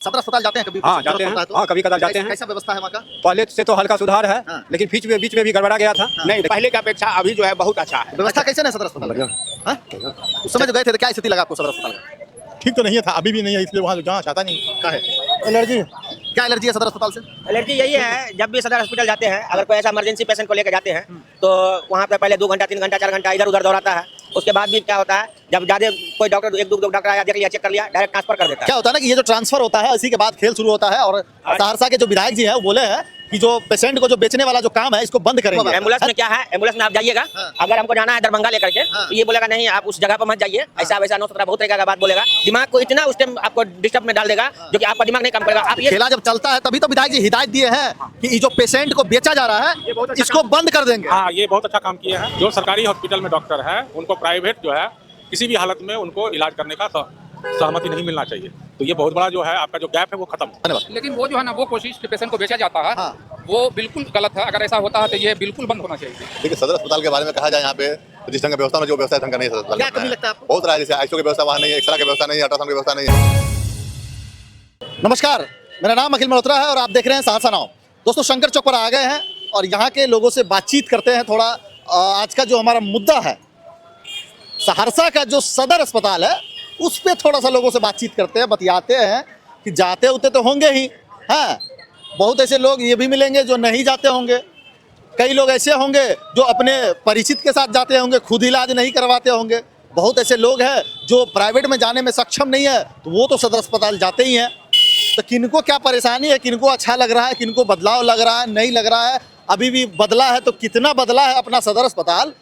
सदर अस्पताल जाते हैं कभी? हाँ जाते हैं, हाँ कभी कदार जाते हैं। कैसा व्यवस्था है वहाँ का? पहले से तो हल्का सुधार है, हाँ। लेकिन बीच में भी गड़बड़ा गया था। नहीं, पहले की अपेक्षा अभी जो है बहुत अच्छा है। व्यवस्था कैसे है सदर अस्पताल बढ़िया। में? हाँ? उस समय जो गए थे तो क्या स्थिति लगा आपको सदर अस्पताल में? ठीक तो नहीं है था, अभी भी नहीं है, इसलिए वहाँ जाना चाहता नहीं। क्या है? एलर्जी क्या एलर्जी है सदर अस्पताल से? एलर्जी यही है, जब भी सदर हॉस्पिटल जाते हैं, अगर कोई ऐसा इमरजेंसी पेशेंट को लेकर जाते हैं तो वहाँ पे पहले 2 घंटा 3 घंटा 4 घंटा इधर उधर दौड़ाता है। उसके बाद भी क्या होता है, जब ज्यादा कोई डॉक्टर एक दो डॉक्टर आया, देख लिया, चेक कर लिया, डायरेक्ट ट्रांसफर कर देता है। क्या होता है ना कि ये जो ट्रांसफर होता है इसी के बाद खेल शुरू होता है। और सहरसा के जो विधायक जी हैं वो बोले हैं कि जो पेशेंट को जो बेचने वाला जो काम है इसको बंद करेंगे। एम्बुलेंस में क्या है, एम्बुलेंस में आप जाइएगा, अगर हमको जाना है दरभंगा लेकर के तो ये बोलेगा नहीं आप उस जगह पर मत जाइए, ऐसा वैसा 9-17 बहुत तरीका का बात बोलेगा। दिमाग को इतना उस टाइम आपको डिस्टर्ब में डाल देगा जो कि आपका दिमाग नहीं काम करेगा। आप ये खेला जब चलता है तभी तो विधायक जी हिदायत दिए हैं कि ये जो पेशेंट को बेचा जा रहा है इसको बंद कर देंगे। हाँ, ये बहुत अच्छा काम किया है। जो सरकारी हॉस्पिटल में डॉक्टर है उनको प्राइवेट जो है किसी भी हालत में उनको इलाज करने का सहमति नहीं मिलना चाहिए। तो ये बहुत बड़ा जो है आपका जो गैप है वो खत्म हो। धन्यवाद। लेकिन वो जो है ना वो कोशिश के पेशेंट को बेचा जाता है, हाँ। वो बिल्कुल गलत है। अगर ऐसा होता है तो ये बिल्कुल बंद होना चाहिए। देखिए सदर अस्पताल के बारे में कहा जाए यहाँ पे तो जिस ढंग का व्यवस्था में जो व्यवस्था ढंग का नहीं है सदर अस्पताल क्या में। कमी लगता है आपको? बहुत रहा है, जैसे आईसीयू की व्यवस्था वहाँ नहीं है, एक्सरे की व्यवस्था नहीं है, अल्ट्रासाउंड की व्यवस्था नहीं है। नमस्कार, मेरा नाम अखिल मल्होत्रा है और आप देख रहे हैं सहरसा नाउ। दोस्तों शंकर चौक पर आ गए हैं और यहाँ के लोगों से बातचीत करते हैं। थोड़ा आज का जो हमारा मुद्दा है सहरसा का जो सदर अस्पताल है उस पर थोड़ा सा लोगों से बातचीत करते हैं, बतियाते हैं कि जाते होते तो होंगे ही, हाँ बहुत ऐसे लोग ये भी मिलेंगे जो नहीं जाते होंगे। कई लोग ऐसे होंगे जो अपने परिचित के साथ जाते होंगे, खुद इलाज नहीं करवाते होंगे। बहुत ऐसे लोग हैं जो प्राइवेट में जाने में सक्षम नहीं है तो वो तो सदर अस्पताल जाते ही हैं। तो किनको क्या परेशानी है, किनको अच्छा लग रहा है, किनको बदलाव लग रहा है, नहीं लग रहा है, अभी भी बदला है तो कितना बदला है अपना सदर अस्पताल,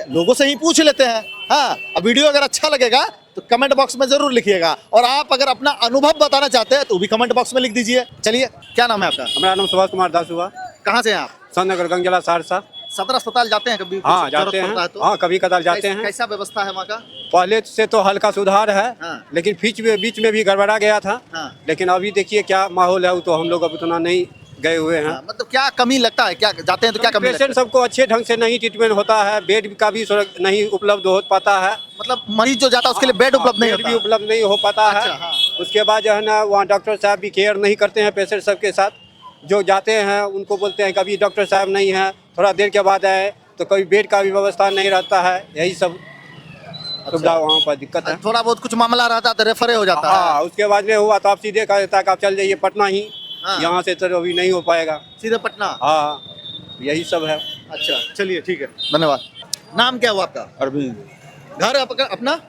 लोगों से ही पूछ लेते हैं। हाँ, अब वीडियो अगर अच्छा लगेगा तो कमेंट बॉक्स में जरूर लिखिएगा और आप अगर अपना अनुभव बताना चाहते हैं तो भी कमेंट बॉक्स में लिख दीजिए। चलिए, क्या नाम है आपका? हमारा नाम सुभाष कुमार दास हुआ। कहाँ से हैं आप? सनगर गंगजला सहरसा। सदर अस्पताल जाते हैं कभी? हाँ जरूरत जाते पड़ता है हैं, तो? हाँ कभी कदार जाते हैं। कैसा व्यवस्था है वहाँ का? पहले से तो हल्का सुधार है, हाँ। लेकिन बीच में भी गड़बड़ा गया था। हाँ। लेकिन अभी देखिए क्या माहौल है, वो तो हम लोग अब उतना नहीं गए हुए हैं। हाँ, मतलब क्या कमी लगता है, क्या जाते हैं तो क्या कमी लगता पेशेंट सबको अच्छे ढंग से नहीं ट्रीटमेंट होता है, बेड का भी नहीं उपलब्ध हो पाता है। है? मतलब मरीज जो जाता है उसके लिए बेड उपलब्ध नहीं बेड होता भी उपलब्ध नहीं हो पाता है। अच्छा, हाँ। उसके बाद जो है ना वहाँ डॉक्टर साहब भी केयर नहीं करते हैं पेशेंट सबके साथ। जो जाते हैं उनको बोलते हैं कभी डॉक्टर साहब नहीं है, थोड़ा देर के बाद आए, तो कभी बेड का भी व्यवस्था नहीं रहता है। यही सब सुविधा वहाँ पर दिक्कत है। थोड़ा बहुत कुछ मामला रहता है तो रेफर हो जाता है। हाँ, उसके बाद में हुआ तो आप सीधे कह देता है कि आप चल जाइए पटना ही, हाँ। यहाँ से तो अभी नहीं हो पाएगा। सीधे पटना? हाँ, यही सब है। अच्छा, चलिए ठीक है, धन्यवाद। नाम क्या हुआ आपका? अरविंद घर अपना?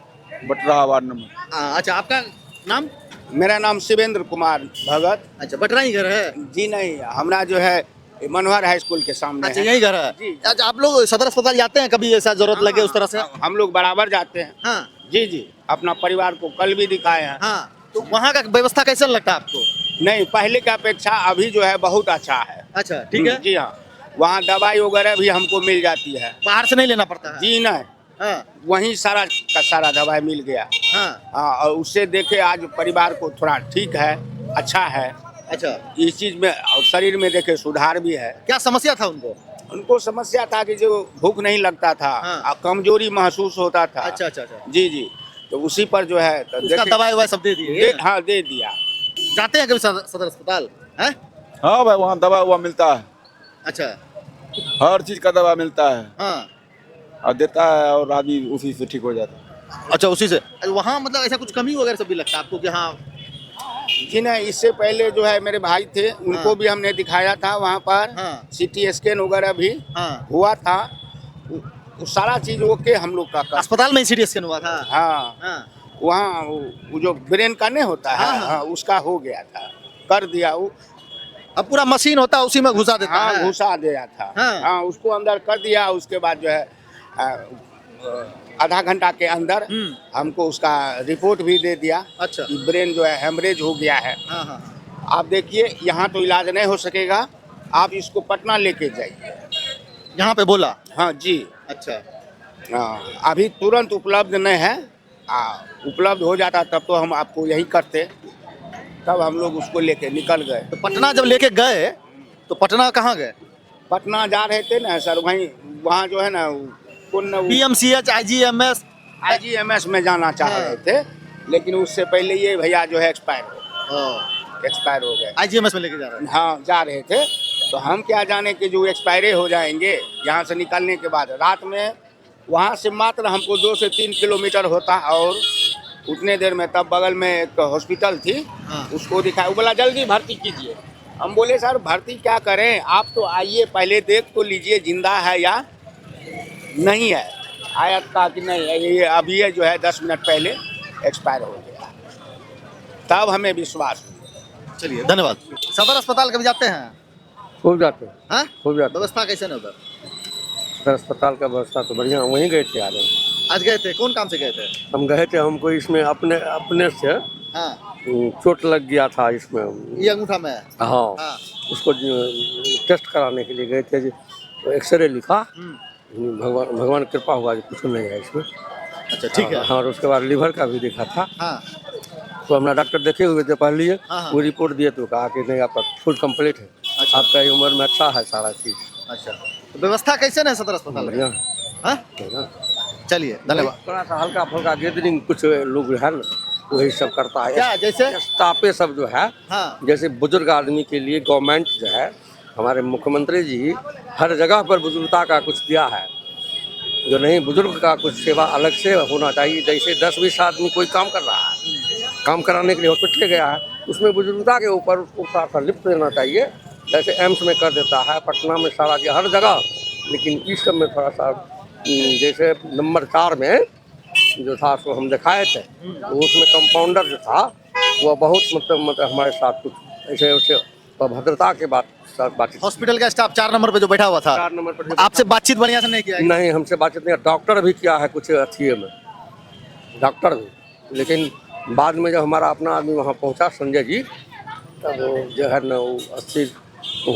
बटरा वार्ड नंबर। अच्छा, आपका नाम? मेरा नाम शिवेंद्र कुमार भगत। अच्छा, बटरा ही घर है? जी नहीं, हमारा जो है मनोहर हाई स्कूल के सामने अच्छा, है। यही घर है। अच्छा, आप लोग सदर अस्पताल जाते हैं कभी ऐसा जरूरत लगे उस तरह से? हम लोग बराबर जाते हैं। हाँ जी जी, अपना परिवार को कल भी दिखाए हैं। हाँ। तो वहाँ का व्यवस्था कैसा लगता है आपको? नहीं, पहले की अपेक्षा अभी जो है बहुत अच्छा है। अच्छा, ठीक है। जी हाँ, वहाँ दवाई वगैरह भी हमको मिल जाती है। बाहर से नहीं लेना पड़ता है? जी नहीं, हाँ वहीं सारा का सारा दवाई मिल गया। हाँ। हाँ, और उससे देखे आज परिवार को थोड़ा ठीक है, अच्छा है। अच्छा, इस चीज में और शरीर में देखे सुधार भी है। क्या समस्या था उनको? उनको समस्या था कि जो भूख नहीं लगता था, हाँ। कमजोरी महसूस होता था। अच्छा अच्छा अच्छा। जी जी, तो उसी पर जो है तो उसका दवाई ववाई सब दे दिए? हाँ दे दिया। जाते हैं कभी सदर अस्पताल? हैं? हाँ भाई, वहाँ दवा हुआ मिलता है, अच्छा। हर चीज का दवा मिलता है हाँ। और देता है और आदमी उसी से ठीक हो जाता है। अच्छा, उसी से वहाँ मतलब ऐसा कुछ कमी वगैरह सब भी लगता है आपको कि हाँ? जी नहीं, इससे पहले जो है मेरे भाई थे, उनको हाँ। भी हमने दिखाया था वहाँ पर। हाँ। सीटी स्कैन वगैरह भी हाँ। हुआ था, वो सारा चीज ओके हम लोग का। अस्पताल में ही सीटी स्कैन हुआ था? हाँ, हाँ। वहाँ वो जो ब्रेन का नहीं होता है, हाँ, हाँ। हाँ, उसका हो गया था, कर दिया वो। अब पूरा मशीन होता है उसी में घुसा देता हाँ, है? घुसा दिया था। हाँ। हाँ, उसको अंदर कर दिया। उसके बाद जो है आधा घंटा के अंदर हमको उसका रिपोर्ट भी दे दिया। अच्छा। कि ब्रेन जो है हेमरेज हो गया है। हाँ हाँ। आप देखिए, यहाँ तो इलाज नहीं हो सकेगा, आप इसको पटना लेके जाइए। यहाँ पे बोला? हाँ जी। अच्छा। हाँ, अभी तुरंत उपलब्ध नहीं है। उपलब्ध हो जाता तब तो हम आपको यही करते, तब हम लोग उसको लेके निकल गए। तो पटना जब लेके गए तो पटना कहाँ गए? पटना जा रहे थे ना सर, वहीं वहाँ जो है ना PMCH IGMS? IGMS में जाना चाह रहे थे, लेकिन उससे पहले ये भैया जो है एक्सपायर हो। एक्सपायर हो गए। आईजीएमएस में लेके जा रहे हैं। हाँ जा रहे थे, तो हम क्या जाने कि जो एक्सपायरे हो जाएंगे यहाँ से निकलने के बाद। रात में वहाँ से मात्र हमको 2 से 3 किलोमीटर होता, और उतने देर में तब बगल में एक हॉस्पिटल थी, उसको दिखाया, वो बोला जल्दी भर्ती कीजिए। हम बोले सर भर्ती क्या करें, आप तो आइए पहले देख तो लीजिए जिंदा है या नहीं है। आया था कि नहीं ये अभी ये जो है 10 मिनट पहले एक्सपायर हो गया, तब हमें विश्वास हुआ। चलिए धन्यवाद। सदर अस्पताल कभी जाते हैं? खूब जाते हैं, हाँ, खूब जाते हैं। व्यवस्था कैसे है उधर? सर अस्पताल का व्यवस्था तो बढ़िया, वहीं गए थे आज आज गए थे, कौन काम से गए थे? हम गए थे, हमको इसमें अपने से हाँ, चोट लग गया था इसमें। ये अंगूठा में है। हाँ, हाँ, उसको टेस्ट कराने के लिए गए थे, तो एक्सरे लिखा। भगवान कृपा हुआ, कुछ नहीं है इसमें। अच्छा ठीक है। हाँ, और उसके बाद लीवर का भी देखा था, हाँ, तो हमारा डॉक्टर देखे हुए थे पहले, हाँ। वो रिपोर्ट दिए तो कहा कि नहीं आपका फुल कंप्लीट है, अच्छा। आपका उम्र में अच्छा है सारा चीज़। अच्छा, तो व्यवस्था कैसे है सदर अस्पताल में? बढ़िया हाँ, है ना। चलिए धन्यवाद। थोड़ा सा हल्का फुल्का गैदरिंग कुछ लोग है ना, वही सब करता है। क्या जैसे? स्टाफे सब जो है, हाँ, जैसे बुजुर्ग आदमी के लिए गवर्नमेंट जो है, हमारे मुख्यमंत्री जी हर जगह पर बुजुर्गता का कुछ दिया है, जो नहीं बुजुर्ग का कुछ सेवा अलग से होना चाहिए। जैसे 10-20 आदमी कोई काम कर रहा है, काम कराने के लिए हॉस्पिटल गया है, उसमें बुजुर्गता के ऊपर उसको थोड़ा सा लिफ्ट देना चाहिए, जैसे एम्स में कर देता है, पटना में सारा हर जगह। लेकिन इस सब में थोड़ा सा जैसे नंबर 4 में जो था सो हम दिखाए थे, तो उसमें कंपाउंडर जो था वो बहुत मतलब हमारे साथ कुछ ऐसे वैसे भद्रता के बातचीत। हॉस्पिटल का स्टाफ 4 नंबर पे जो बैठा हुआ था, 4 नंबर पर आपसे बातचीत बढ़िया से नहीं किया? नहीं, हमसे बातचीत नहीं। डॉक्टर भी किया है कुछ अथिये में, डॉक्टर भी, लेकिन बाद में जब हमारा अपना आदमी वहाँ पहुँचा संजय जी, तब वो जो है ना वो 80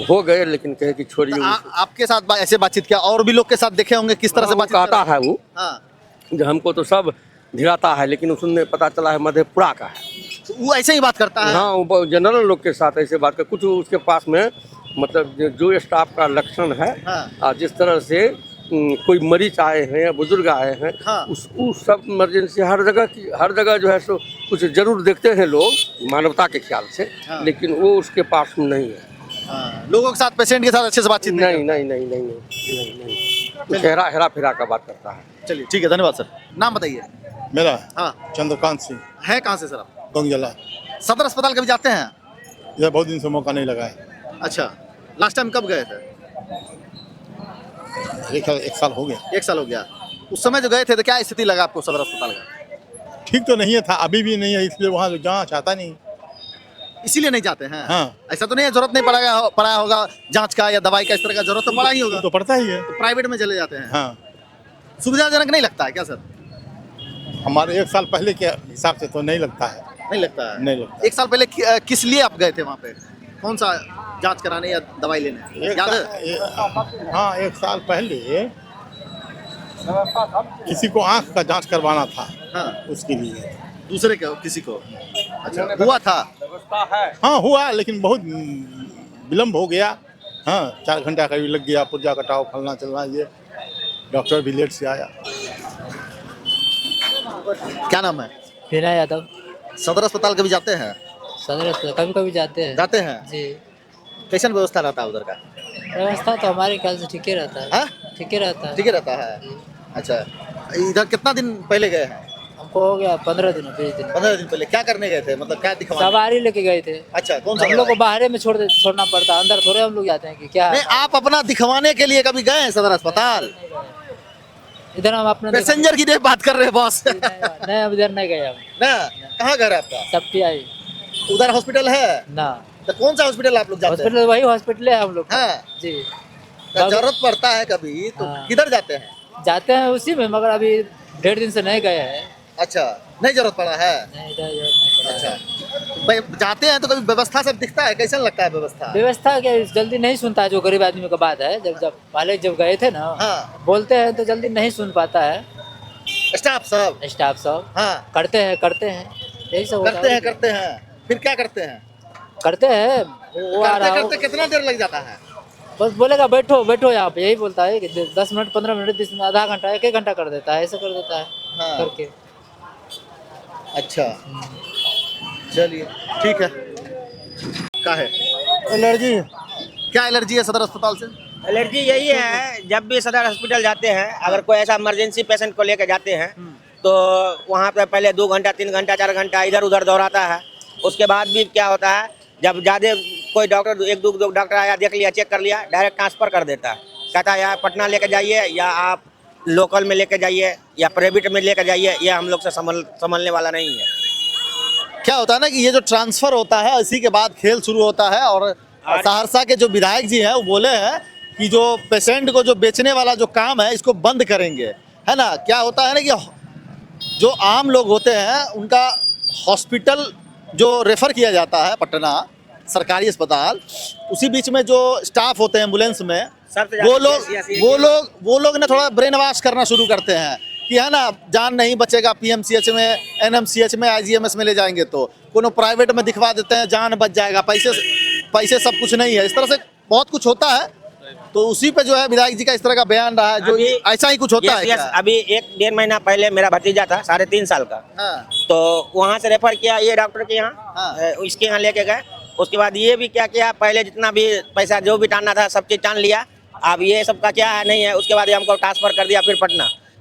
हो गए, लेकिन कहे कि छोड़िए। आपके साथ ऐसे बातचीत किया? और भी लोग के साथ देखे होंगे किस तरह से बातचीत कहता है वो। हाँ, जो हमको तो सब धिराता है, लेकिन उसने पता चला है मधेपुरा का है, वो ऐसे ही बात करता है। हाँ, वो जनरल लोग के साथ ऐसे बात कर। कुछ उसके पास में मतलब जो स्टाफ का लक्षण है, हाँ। जिस तरह से कोई मरीज आए हैं या बुजुर्ग आए हैं, हाँ। उस सब इमरजेंसी हर जगह जो है सो कुछ जरूर देखते हैं लोग मानवता के ख्याल से, हाँ। लेकिन वो उसके पास में नहीं है। हाँ, लोगों के साथ, पेशेंट के साथ अच्छे से बातचीत नहीं, कुछ हेरा फेरा का बात करता है। चलिए ठीक है, धन्यवाद सर। नाम बताइए। मेरा हाँ, चंद्रकांत सिंह, है कहाँ से सर आप? गंगजला। सदर अस्पताल कभी जाते हैं? यह बहुत दिन से मौका नहीं लगा है। अच्छा, लास्ट टाइम कब गए थे? एक साल हो गया। 1 साल हो गया। उस समय जो गए थे तो क्या स्थिति लगा आपको सदर अस्पताल का? ठीक तो नहीं है था, अभी भी नहीं है, इसलिए वहाँ जाँच आता नहीं। इसीलिए नहीं जाते हैं? हाँ। ऐसा तो नहीं है जरूरत नहीं पड़ा होगा जांच का या दवाई का, इस तरह का जरूरत तो पड़ा ही होगा, तो पड़ता ही है। तो प्राइवेट में चले जाते हैं। हाँ, सुविधाजनक नहीं लगता है क्या सर? हमारे 1 साल पहले के हिसाब से तो नहीं लगता है। नहीं लगता है? नहीं लगता। 1 साल पहले किस लिए आप गए थे वहाँ पे? कौन सा जांच कराने या दवाई लेने, याद है? हाँ, 1 साल पहले किसी को आँख का जांच करवाना था। हाँ, उसके लिए दूसरे को, किसी को? अच्छा, हुआ था? हाँ हुआ, लेकिन बहुत विलम्ब हो गया। हाँ, 4 घंटा करीब लग गया, पुर्जा कटाओ फलना चलना, ये डॉक्टर भी लेट से आया। क्या नाम है? हीरा यादव। सदर अस्पताल कभी जाते हैं? सदर अस्पताल कभी कभी जाते हैं। जाते हैं जी। कैसन व्यवस्था रहता है उधर का? व्यवस्था तो हमारे ख्याल से ठीक ही रहता है। हाँ? ठीक ही रहता है। ठीक ही रहता है। अच्छा, इधर कितना दिन पहले गए हैं? हमको हो गया 15 दिन 20 दिन। 15 दिन पहले। क्या करने गए थे, मतलब क्या दिखवाने? सवारी लेके गए थे। अच्छा, कौन सा? हम लोग को बाहर में छोड़ना पड़ता है, अंदर थोड़े हम लोग जाते हैं कि क्या। नहीं, आप अपना दिखवाने के लिए कभी गए हैं सदर अस्पताल? इधर हम अपने पैसेंजर की बात कर रहे हैं बॉस। नहीं, हम इधर नहीं गए हम। ना, कहाँ घर है आपका? सब आई उधर हॉस्पिटल है ना। तो कौन सा हॉस्पिटल आप लोग जाते हैं? हॉस्पिटल वही हॉस्पिटल है हम लोग का। हाँ जी। तो जरूरत पड़ता है कभी तो हाँ। किधर जाते हैं? जाते हैं उसी में, मगर अभी 1.5 दिन से नहीं गए हैं। अच्छा, नहीं जरूरत पड़ा है? नहीं, इधर जरूरत नहीं पड़ा है। अच्छा, भाई जाते हैं तो कभी व्यवस्था सब दिखता है, कैसा लगता है व्यवस्था? व्यवस्था क्या जल्दी नहीं सुनता है, जो गरीब आदमी का बात है। जब पहले जब गए थे ना, हाँ। बोलते हैं तो जल्दी नहीं सुन पाता है स्टाफ सब? स्टाफ सब। हाँ, करते हैं यही सब होता है। करते हैं, फिर क्या करते हैं? करते हैं वो आ रहा करते कितना देर लग जाता है? बस बोलेगा बैठो यहाँ पे, यही बोलता है कि 10 मिनट 15 मिनट 20 मिनट आधा घंटा 1 घंटा कर देता है, ऐसे कर देता है। हाँ। करके। अच्छा, चलिए ठीक है। आपका है? एलर्जी। क्या एलर्जी है सदर अस्पताल से? एलर्जी यही है, जब भी सदर हॉस्पिटल जाते हैं, अगर कोई ऐसा इमरजेंसी पेशेंट को लेकर जाते हैं तो वहाँ पे पहले 2 घंटा 3 घंटा 4 घंटा इधर उधर दौड़ाता है। उसके बाद भी क्या होता है, जब ज़्यादा कोई डॉक्टर एक दो डॉक्टर आया, देख लिया, चेक कर लिया, डायरेक्ट ट्रांसफ़र कर देता है। कहता है या पटना लेके जाइए या आप लोकल में लेके जाइए या प्राइवेट में लेके जाइए, ये हम लोग से संभलने वाला नहीं है। क्या होता है ना कि ये जो ट्रांसफर होता है इसी के बाद खेल शुरू होता है। और सहरसा के जो विधायक जी हैं वो बोले हैं कि जो पेशेंट को जो बेचने वाला जो काम है इसको बंद करेंगे, है ना। क्या होता है ना कि जो आम लोग होते हैं उनका हॉस्पिटल जो रेफर किया जाता है पटना सरकारी अस्पताल, उसी बीच में जो स्टाफ होते हैं एम्बुलेंस में वो लोग ना थोड़ा ब्रेन वॉश करना शुरू करते हैं कि है ना जान नहीं बचेगा, पीएमसीएच में, एनएमसीएच में, आईजीएमएस में ले जाएंगे तो कोनो प्राइवेट में दिखवा देते हैं, जान बच जाएगा, पैसे सब कुछ नहीं है। इस तरह से बहुत कुछ होता है। तो उसी पे जो है विधायक जी का इस तरह का बयान रहा है, जो ऐसा ही कुछ होता है क्या? अभी 1-1.5 महीना पहले मेरा भतीजा था 3.5 साल का, तो वहाँ से रेफर किया ये डॉक्टर के यहाँ, इसके यहाँ लेके गए। उसके बाद ये भी क्या किया, पहले जितना भी पैसा जो भी टालना था सब चीज़ टाल लिया। अब ये सब का क्या है नहीं है। उसके बाद हमको ट्रांसफ़र कर दिया फिर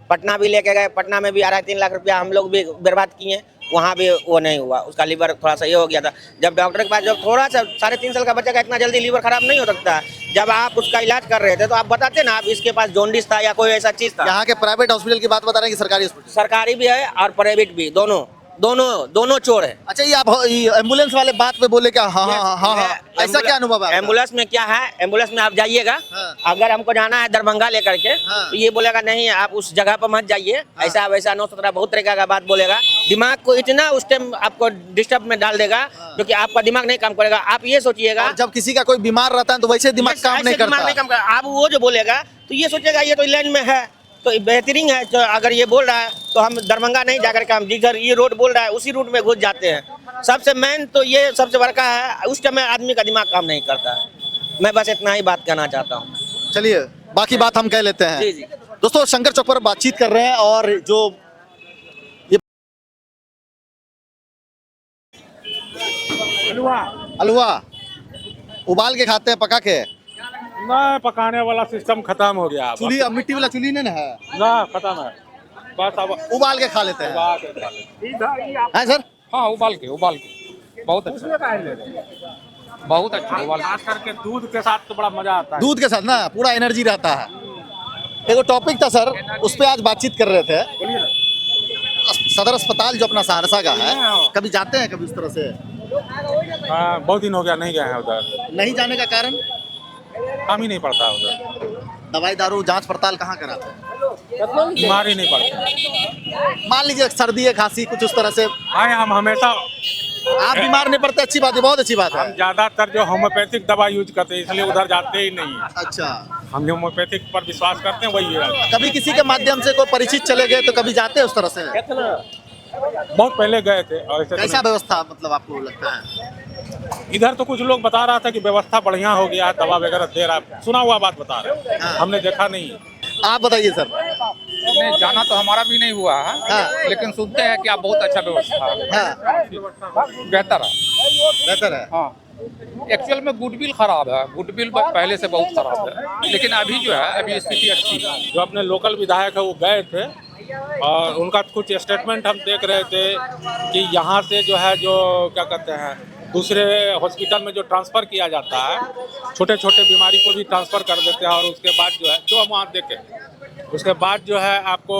पटना भी लेके गए। पटना में भी 2.5-3 लाख रुपया हम लोग भी बर्बाद किए, वहाँ भी वो नहीं हुआ। उसका लीवर थोड़ा सा ये हो गया था। जब डॉक्टर के पास जब थोड़ा सा 3.5 साल का बच्चा का इतना जल्दी लीवर खराब नहीं हो सकता है। जब आप उसका इलाज कर रहे थे तो आप बताते ना, आप इसके पास जॉन्डिस था या कोई ऐसा चीज़ था। यहाँ के प्राइवेट हॉस्पिटल की बात बता रहे हैं कि सरकारी हॉस्पिटल? सरकारी भी है और प्राइवेट भी, दोनों चोर है। अच्छा, ये आप एम्बुलेंस वाले बात पे बोले क्या? हाँ, ऐसा क्या अनुभव है? एम्बुलेंस में क्या है, एम्बुलेंस में आप जाइएगा, अगर हमको जाना है दरभंगा लेकर के, तो ये बोलेगा नहीं आप उस जगह पर मत जाइए, ऐसा वैसा 9-17 बहुत तरीका का बात बोलेगा। दिमाग को इतना उस टाइम आपको डिस्टर्ब में डाल देगा क्योंकि आपका दिमाग नहीं काम करेगा। आप ये सोचिएगा, जब किसी का कोई बीमार रहता है तो वैसे दिमाग काम नहीं करता। आप वो जो बोलेगा तो ये सोचेगा ये तो लाइन में है तो बेहतरीन है। तो अगर ये बोल रहा है तो हम दरभंगा नहीं जाकर के, हम जिधर ये रोड बोल रहा है उसी रूट में घुस जाते हैं। सबसे मेन तो ये सबसे बड़का है, उस टाइम आदमी का दिमाग काम नहीं करता है। मैं बस इतना ही बात कहना चाहता हूँ। चलिए बाकी बात हम कह लेते हैं। जी। दोस्तों शंकर चौक पर बातचीत कर रहे हैं और जो ये हलवा उबाल के खाते हैं, पका के? ना, पकाने वाला सिस्टम खत्म हो गया। चूल्ही, अब मिट्टी वाला चूल्ही नहीं है ना, खत्म है। बस अब उबाल के खा लेते हैं। है सर? हाँ, उबाल के बहुत अच्छा, बहुत अच्छा उबाल। खास करके दूध के साथ तो बड़ा मजा आता है। दूध के साथ ना पूरा एनर्जी रहता है। एक टॉपिक था सर, उस पर आज बातचीत कर रहे थे। सदर अस्पताल जो अपना सहरसा का है, कभी जाते हैं कभी उस तरह से? हाँ, बहुत दिन हो गया नहीं गए हैं उधर। नहीं जाने का कारण? काम ही नहीं पड़ता उधर। दवाई दारू जांच पड़ताल कहाँ कराते हैं? बीमारी नहीं पड़ती। मान लीजिए सर्दी है, खांसी कुछ उस तरह से, हाँ, हम हमेशा आप बीमार नहीं पड़ते, अच्छी बात है, बहुत अच्छी बात है। हम ज्यादातर जो होम्योपैथिक दवा यूज करते हैं इसलिए उधर जाते ही नहीं है। अच्छा, हम जो होम्योपैथिक पर विश्वास करते हैं वही है। कभी किसी के माध्यम से कोई परिचित चले गए तो कभी जाते हैं उस तरह से? बहुत पहले गए थे। और ऐसे कैसा व्यवस्था मतलब आपको लगता है? इधर तो कुछ लोग बता रहा था कि व्यवस्था बढ़िया हो गया, दवा वगैरह दे रहा, सुना हुआ बात बता रहे हैं, हमने देखा नहीं है। आप बताइए सर। नहीं, जाना तो हमारा भी नहीं हुआ है, लेकिन सुनते हैं कि आप बहुत अच्छा व्यवस्था है, बेहतर है। हाँ, एक्चुअल में गुडविल खराब है, गुडविल पहले से बहुत खराब है, लेकिन अभी जो है अभी स्थिति अच्छी है। जो अपने लोकल विधायक है वो गए थे और उनका कुछ स्टेटमेंट हम देख रहे थे कि यहाँ से जो है जो क्या कहते हैं दूसरे हॉस्पिटल में जो ट्रांसफ़र किया जाता है, छोटे छोटे बीमारी को भी ट्रांसफ़र कर देते हैं। और उसके बाद जो है जो हम वहाँ देखें, उसके बाद जो है आपको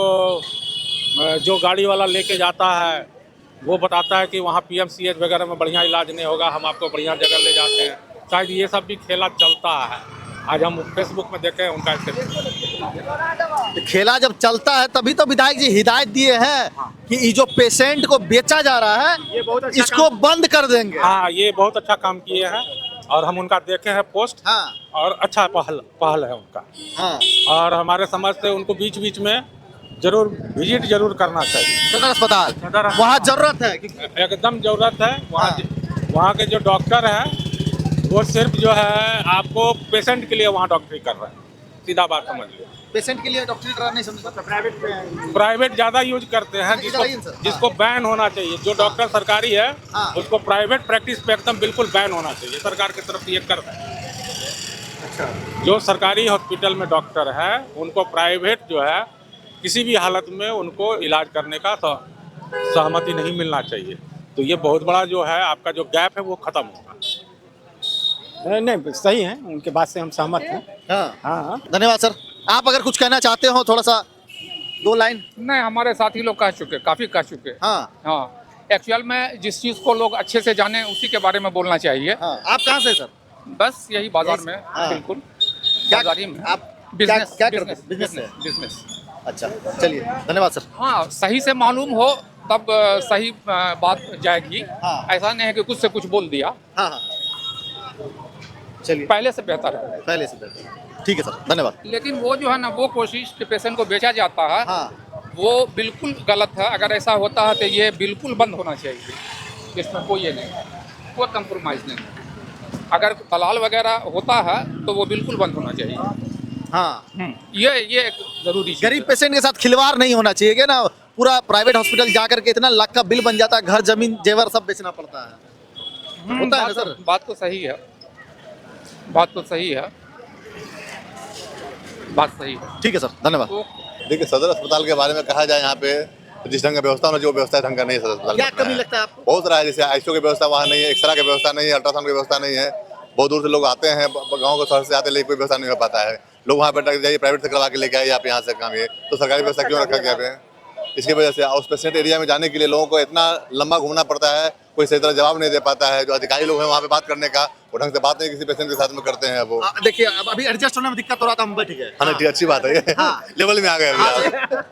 जो गाड़ी वाला लेके जाता है वो बताता है कि वहाँ पीएमसीएच वगैरह में बढ़िया इलाज नहीं होगा, हम आपको बढ़िया जगह ले जाते हैं। शायद ये सब भी खेला चलता है। आज हम फेसबुक में देखे उनका खेला जब चलता है तभी तो विधायक जी हिदायत दिए हैं कि ये जो पेशेंट को बेचा जा रहा है ये बहुत अच्छा इसको बंद कर देंगे। हाँ, ये बहुत अच्छा काम किए हैं और हम उनका देखे हैं पोस्ट। हाँ, और अच्छा पहल है उनका। हाँ, और हमारे समझ से उनको बीच बीच में जरूर विजिट जरूर करना चाहिए सदर अस्पताल। वहाँ जरूरत है, एकदम जरूरत है। वहाँ के जो डॉक्टर हैं वो सिर्फ जो है आपको पेशेंट के लिए वहाँ डॉक्टरी कर रहे हैं। सीधा बात समझ लो। पेशेंट के लिए डॉक्टरी करा नहीं समझता, प्राइवेट ज्यादा यूज करते हैं, चलाइए सर। जिसको बैन होना चाहिए। जो डॉक्टर सरकारी है हाँ। उसको प्राइवेट प्रैक्टिस पे एकदम बिल्कुल बैन होना चाहिए। सरकार की तरफ से ये कर रहे हैं। जो सरकारी हॉस्पिटल में डॉक्टर है उनको प्राइवेट जो है किसी भी हालत में उनको इलाज करने का सहमति नहीं मिलना चाहिए। तो ये बहुत बड़ा जो है आपका जो गैप है वो खत्म होगा। नहीं सही है, उनके बात से हम सहमत हैं। हाँ हाँ धन्यवाद सर। आप अगर कुछ कहना चाहते हो थोड़ा सा 2 लाइन। नहीं, हमारे साथी लोग कह चुके, काफ़ी कह चुके। हाँ हाँ, एक्चुअल में जिस चीज़ को लोग अच्छे से जाने उसी के बारे में बोलना चाहिए। हाँ। आप कहाँ से सर? बस यही बाजार में। हाँ। बिल्कुल क्या बाजारी में। आप बिजनेस क्या बिजनेस बिजनेस है? बिजनेस। अच्छा चलिए धन्यवाद सर। हाँ, सही से मालूम हो तब सही बात जाएगी। हाँ। ऐसा नहीं है कि कुछ से कुछ बोल दिया। हाँ हाँ चलिए पहले से बेहतर है। पहले से बेहतर। ठीक है सर धन्यवाद। लेकिन वो जो है ना, वो कोशिश कि पेशेंट को बेचा जाता है, हाँ वो बिल्कुल गलत है। अगर ऐसा होता है तो ये बिल्कुल बंद होना चाहिए। इसमें कोई ये नहीं है, कोई कंप्रोमाइज़ नहीं है। अगर दलाल वगैरह होता है तो वो बिल्कुल बंद होना चाहिए। हाँ ये एक जरूरी चीज़ है। गरीब पेशेंट के साथ खिलवाड़ नहीं होना चाहिए क्या ना। पूरा प्राइवेट हॉस्पिटल जा करके इतना लाख का बिल बन जाता है, घर जमीन जेवर सब बेचना पड़ता है। होता है ना सर? बात तो सही है, बात तो सही है, बात सही है। ठीक है सर धन्यवाद। देखिए सदर अस्पताल के बारे में कहा जाए, यहाँ पे जिस ढंग का व्यवस्था होना जो व्यवस्था ढंग का नहीं है सदर अस्पताल क्या में। कमी लगता है आपको? बहुत सारा है, जैसे आईसीयू की व्यवस्था वहाँ नहीं है, एक्सरे की व्यवस्था नहीं है, अल्ट्रासाउंड की व्यवस्था नहीं है। बहुत दूर से लोग आते हैं, गाँव के शहर से आते हैं, लेकिन कोई व्यवस्था नहीं हो पाता है। लोग वहाँ पर जाइए प्राइवेट से करवा के लेके आइए, आप यहाँ से काम ये तो सरकारी व्यवस्था क्यों रखा गया है? इसकी वजह से उस पेशेंट एरिया में जाने के लिए लोगों को इतना लंबा घूमना पड़ता है, कोई सही तरह जवाब नहीं दे पाता है। जो अधिकारी लोग हैं वहाँ पे बात करने का, वो ढंग से बात नहीं किसी पेशेंट के साथ में करते हैं। वो देखिए अब अभी एडजस्ट होने में दिक्कत हो रहा था, हम बैठ गए। हाँ ठीक, अच्छी बात है ये। लेवल में आ गए अभी आप।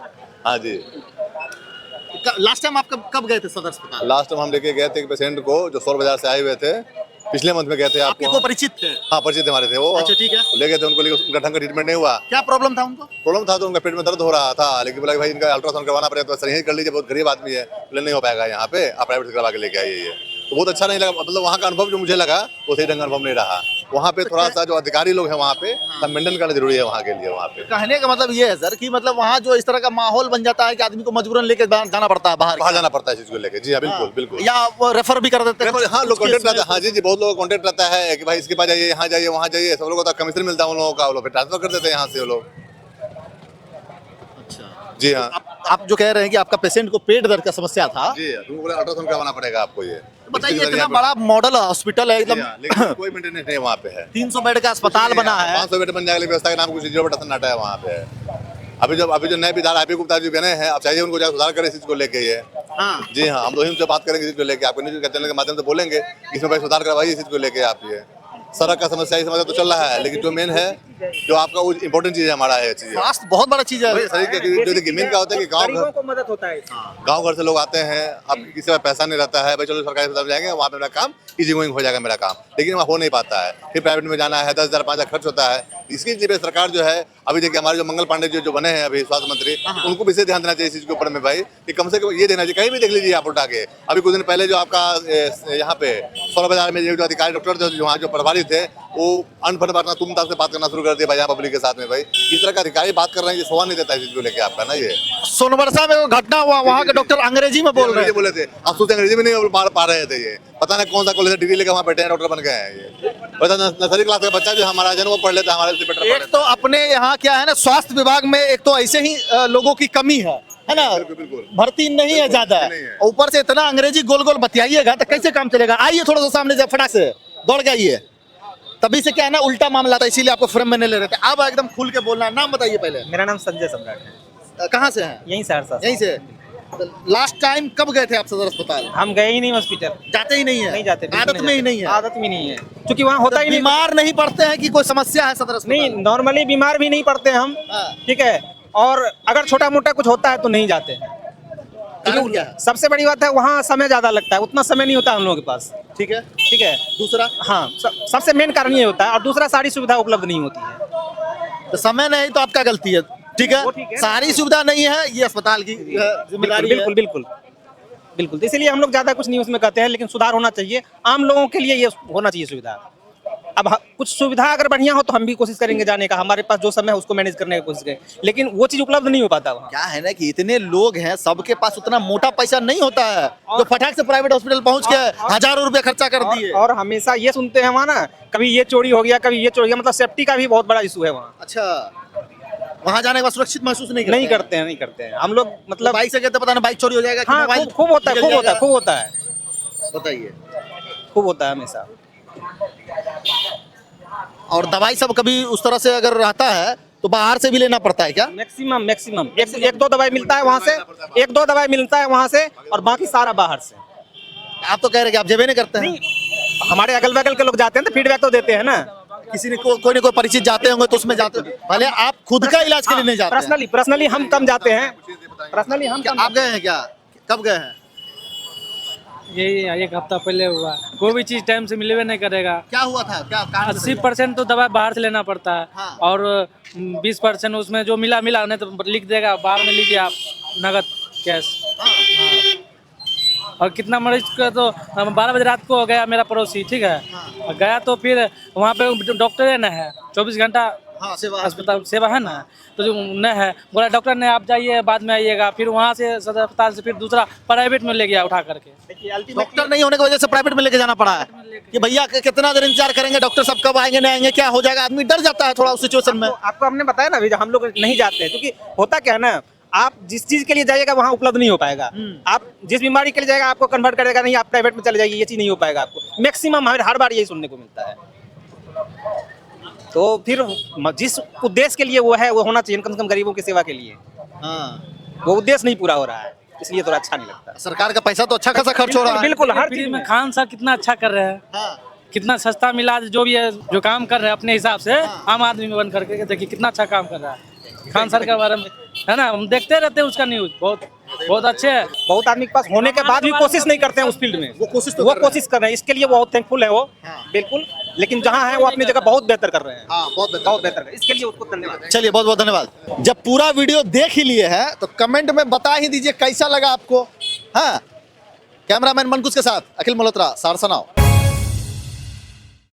हाँ जी। लास्ट टाइम आप कब गए थे सदर अस्पताल? लास्ट टाइम हम लेके गए थे एक पेशेंट को जो सौर बाजार से आए हुए थे, पिछले मंथ में गए थे। आपके को परिचित थे? हाँ परिचित हमारे थे वो। अच्छा ठीक है। ले गए थे उनको, लेकिन उनका ढंग का ट्रीटमेंट नहीं हुआ। क्या प्रॉब्लम था उनको? प्रॉब्लम था तो उनका पेट में दर्द हो रहा था, लेकिन बोला भाई इनका अल्ट्रासाउंड करवाना पड़ेगा, तो सही कर लीजिए, बहुत गरीब आदमी है, बोले नहीं हो पाएगा यहाँ पे, आप प्राइवेट से करवा के लेके आइए। तो बहुत अच्छा नहीं लगा, मतलब वहाँ का अनुभव जो मुझे लगा वो सही ढंग का अनुभव नहीं रहा। वहाँ पे थोड़ा सा जो अधिकारी लोग हैं वहाँ पे सब मेंटेन करना जरूरी है वहाँ के लिए। वहाँ पे कहने का मतलब ये है सर कि मतलब वहाँ जो इस तरह का माहौल बन जाता है कि आदमी को मजबूरन लेके जाना पड़ता है, बाहर जाना पड़ता है इस चीज को लेके। जी हाँ बिल्कुल बिल्कुल। या वो रेफर भी कर देते हैं। हाँ लोग कॉन्टेक्ट रहता है। हाँ जी जी, बहुत लोगों का कॉन्टेक्ट रहता है कि भाई इसके पास जाइए, यहाँ जाइए, वहाँ जाइए, सब लोगों को कमीशन मिलता है उन लोगों का, वो लोग फिर ट्रांसफर कर देते हैं यहाँ से वो लोग। अच्छा जी हाँ। आप जो कह रहे हैं कि आपका पेशेंट को पेट दर्द का समस्या था, जी तुमको बोले अल्ट्रासाउंड करवाना पड़ेगा आपको। ये बताइए इतना बड़ा मॉडल हॉस्पिटल है एकदम, लेकिन कोई मेंटेनेंस नहीं वहाँ पे है। 300 बेड का अस्पताल बना है, 500 बेड बन जाएगा, व्यवस्था के नाम कुछ 0 सन्नाटा है वहाँ पे। अभी जो नए विधायक आईपी गुप्ता जी बने हैं, आप चाहिए उनको जाकर सुधार करें इस चीज को लेके। ये जी हाँ, हम उनसे बात करेंगे इस चीज को लेके, आपको न्यूज चैनल के माध्यम से बोलेंगे इसमें भाई सुधार करवाइए इस चीज को लेके। आप ये सड़क का समस्या ही समस्या तो चल रहा है, लेकिन जो मेन है जो आपका वो इम्पोर्टेंट चीज है हमारा है चीज, स्वास्थ्य बहुत बड़ा चीज है। जो देखिए मेन क्या होता है कि गाँव को मदद होता है। गाँव घर से लोग आते हैं, अब किसी का पैसा नहीं रहता है, भाई चलो सरकारी अस्पताल जाएंगे वहाँ पे मेरा काम इजी गोइंग हो जाएगा मेरा काम, लेकिन वहाँ हो नहीं पाता है। फिर प्राइवेट में जाना है, 10,000 5,000 खर्च होता है। इसकी जगह सरकार जो है, अभी देखिए हमारे जो मंगल पांडे जो बने हैं अभी स्वास्थ्य मंत्री, उनको भी ध्यान देना चाहिए इस चीज के ऊपर में भाई, कि कम से कम ये देना चाहिए। कहीं भी देख लीजिए आप उठा के, अभी कुछ दिन पहले जो आपका यहाँ पे 16 बाजार में जो अधिकारी डॉक्टर जो वहाँ जो प्रभारी थे, वो अनफन बांटना तुमताम से बात करना शुरू कर दिया भाई यहाँ पब्लिक के साथ में। भाई इस तरह का अधिकारी बात कर रहे हैं, ये सोवा नहीं देता है इस चीज को लेके आपका ना। ये सोनबरसा में वो घटना हुआ, वहाँ के डॉक्टर अंग्रेजी में बोल रहे थे, आप सोचते अंग्रेजी में नहीं पा रहे थे। ये पता नहीं कौन सा कॉलेज डिग्री लेकर वहाँ बैठे हैं, डॉक्टर बन गए हैं। ये पता नर्सरी क्लास का बच्चा जो हमारा जन वो पढ़ लेता है हमारे से बेटर। एक तो अपने यहाँ क्या है ना, स्वास्थ्य विभाग में एक तो ऐसे ही लोगों की कमी है ना, भर्ती नहीं है ज्यादा, ऊपर से इतना अंग्रेजी गोल गोल बतियाइएगा तो कैसे काम चलेगा। आइए थोड़ा सा सामने से फटाक से दौड़ के आइए, तभी से क्या है ना उल्टा मामला था, इसीलिए आपको फ्रेम में नहीं ले रहे थे। अब एकदम खुल के बोलना है। नाम बताइए पहले। मेरा नाम संजय सम्राट है। कहाँ से हैं? यहीं सहरसा। यहीं से। लास्ट टाइम कब गए थे आप सदर अस्पताल? हम गए ही नहीं हॉस्पिटल, जाते ही नहीं है? नहीं जाते, आदत में ही नहीं है? आदत में नहीं है, क्योंकि वहाँ होता ही नहीं। बीमार नहीं पड़ते हैं कि कोई समस्या है सदर अस्पताल? नहीं, नॉर्मली बीमार भी नहीं पड़ते हम, ठीक है, और अगर छोटा मोटा कुछ होता है तो नहीं जाते हैं। सबसे बड़ी बात है वहाँ समय ज्यादा लगता है, उतना समय नहीं होता हम लोगों के पास। ठीक है ठीक है। दूसरा, हाँ, सबसे मेन कारण ये होता है, और दूसरा सारी सुविधा उपलब्ध नहीं होती है। तो समय नहीं तो आपका गलती है, ठीक है, सारी सुविधा नहीं है, ये अस्पताल की जिम्मेदारी है। बिल्कुल बिल्कुल बिल्कुल, तो इसीलिए हम लोग ज्यादा कुछ नहीं उसमें कहते हैं, लेकिन सुधार होना चाहिए, आम लोगों के लिए ये होना चाहिए सुविधा। अब कुछ सुविधा अगर बढ़िया हो तो हम भी कोशिश करेंगे जाने का, हमारे पास जो समय है उसको मैनेज करने की कोशिश करें, लेकिन वो चीज उपलब्ध नहीं हो पाता वहाँ। क्या है ना कि इतने लोग हैं, सबके पास उतना मोटा पैसा नहीं होता है जो फटाक से प्राइवेट हॉस्पिटल पहुंच के हजारों रुपए खर्चा कर दिए। और हमेशा ये सुनते हैं वहाँ ना, कभी ये चोरी हो गया, कभी ये चोरी हो गया, मतलब सेफ्टी का भी बहुत बड़ा इशू है वहाँ। अच्छा, वहाँ जाने के बाद सुरक्षित महसूस नहीं करते नहीं करते हैं हम लोग, मतलब बाइक से कहते पता ना बाइक चोरी हो जाएगा, हाँ, मोबाइल खूब होता है, खूब होता है, खूब होता है, बताइए, खूब होता है हमेशा। और दवाई सब कभी उस तरह से अगर रहता है तो बाहर से भी लेना पड़ता है क्या? मैक्सिमम एक दो दवाई मिलता है वहाँ से, एक दो दवाई मिलता है वहाँ से, और बाकी सारा बाहर से। आप तो कह रहे हैं कि आप जेबे नहीं करते हैं। हमारे अगल बगल के लोग जाते हैं तो फीडबैक तो देते हैं ना, किसी ने कोई ना कोई परिचित जाते होंगे तो उसमें जाते हैं। भले आप खुद का इलाज के लिए नहीं जाते हैं। पर्सनली हम कम जाते हैं, पर्सनली हम क्या आप गए हैं क्या? कब गए हैं? यही 1 हफ्ता पहले हुआ। कोई भी चीज टाइम से मिलवे नहीं करेगा। क्या हुआ था? क्या 80% तो दवा बाहर से लेना पड़ता है, हाँ। और 20% उसमें जो मिला नहीं तो लिख देगा बाहर में लीजिए आप नगद कैश। हाँ। और कितना मरीज का तो 12 बजे रात को गया मेरा पड़ोसी, ठीक है, गया तो फिर वहाँ पे डॉक्टर है ना है 24 घंटा अस्पताल सेवा है ना, तो जो न है बोला डॉक्टर ने आप जाइए बाद में आइएगा, फिर वहाँ से सदर अस्पताल से फिर दूसरा प्राइवेट में ले गया उठा करके। डॉक्टर नहीं होने की वजह से प्राइवेट में लेके जाना पड़ा है कि भैया कितना देर इंतजार करेंगे, डॉक्टर सब कब आएंगे नहीं आएंगे, क्या हो जाएगा, आदमी डर जाता है थोड़ा उस सिचुएशन में। आपको हमने बताया ना भैया, हम लोग नहीं जाते हैं क्योंकि होता क्या है ना, आप जिस चीज के लिए जाइएगा वहाँ उपलब्ध नहीं हो पाएगा। आप जिस बीमारी के लिए जाएगा आपको कन्वर्ट करेगा नहीं, आप प्राइवेट में चले जाइए, ये चीज नहीं हो पाएगा आपको। मैक्सिमम हर बार यही सुनने को मिलता है। तो फिर जिस उद्देश्य के लिए वो है वो होना चाहिए कम से कम गरीबों की सेवा के लिए। वो उद्देश्य नहीं पूरा हो रहा है, इसलिए थोड़ा अच्छा नहीं लगता। सरकार का पैसा तो अच्छा खासा खर्च हो रहा है। बिल्कुल, हर फ्री चीज में खान साहब कितना अच्छा कर रहे हैं, कितना सस्ता मिला, जो भी है जो काम कर रहे हैं अपने हिसाब से आम आदमी में बन करके देखिए कितना अच्छा काम कर रहा है खान सर के बारे में, है ना, हम देखते रहते हैं उसका न्यूज, बहुत अच्छे है। बहुत आदमी के पास होने के बाद भी कोशिश नहीं करते हैं उस फील्ड में, वो कोशिश कर रहे हैं, इसके लिए बहुत थैंकफुल है वो, बिल्कुल। लेकिन जहाँ है वो अपनी जगह बहुत बेहतर कर रहे हैं, बहुत बेहतर, इसके लिए उसको धन्यवाद। चलिए बहुत बहुत धन्यवाद। जब पूरा वीडियो देख ही लिए हैं तो कमेंट में बता ही दीजिए कैसा लगा आपको। हाँ, कैमरामैन मनकुश के साथ अखिल मल्होत्रा, सहरसा नाउ।